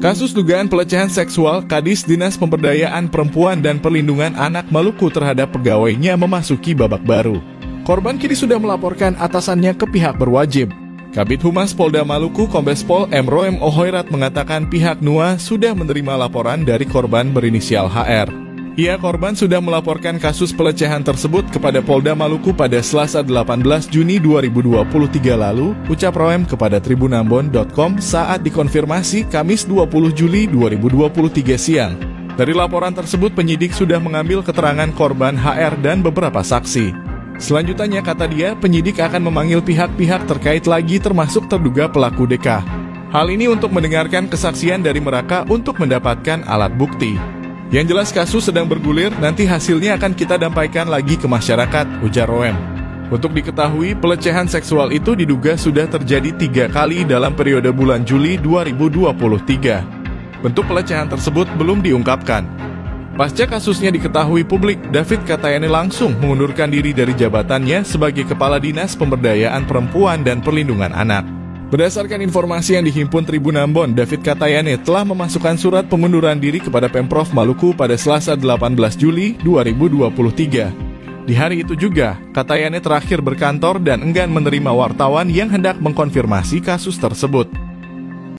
Kasus dugaan pelecehan seksual Kadis Dinas Pemberdayaan Perempuan dan Perlindungan Anak Maluku terhadap pegawainya memasuki babak baru. Korban kini sudah melaporkan atasannya ke pihak berwajib. Kabid Humas Polda Maluku Kombes Pol M. Roem Ohoirat mengatakan pihak NUA sudah menerima laporan dari korban berinisial HR. Korban sudah melaporkan kasus pelecehan tersebut kepada Polda Maluku pada Selasa 18 Juni 2023 lalu, ucap Roem kepada tribunambon.com saat dikonfirmasi Kamis 20 Juli 2023 siang. Dari laporan tersebut, penyidik sudah mengambil keterangan korban HR dan beberapa saksi. Selanjutnya, kata dia, penyidik akan memanggil pihak-pihak terkait lagi termasuk terduga pelaku DK. Hal ini untuk mendengarkan kesaksian dari mereka untuk mendapatkan alat bukti. Yang jelas kasus sedang bergulir, nanti hasilnya akan kita dampaikan lagi ke masyarakat, ujar Roem. Untuk diketahui, pelecehan seksual itu diduga sudah terjadi 3 kali dalam periode bulan Juli 2023. Bentuk pelecehan tersebut belum diungkapkan. Pasca kasusnya diketahui publik, David Katayane langsung mengundurkan diri dari jabatannya sebagai Kepala Dinas Pemberdayaan Perempuan dan Perlindungan Anak. Berdasarkan informasi yang dihimpun Tribun Ambon, David Katayane telah memasukkan surat pengunduran diri kepada Pemprov Maluku pada Selasa 18 Juli 2023. Di hari itu juga, Katayane terakhir berkantor dan enggan menerima wartawan yang hendak mengkonfirmasi kasus tersebut.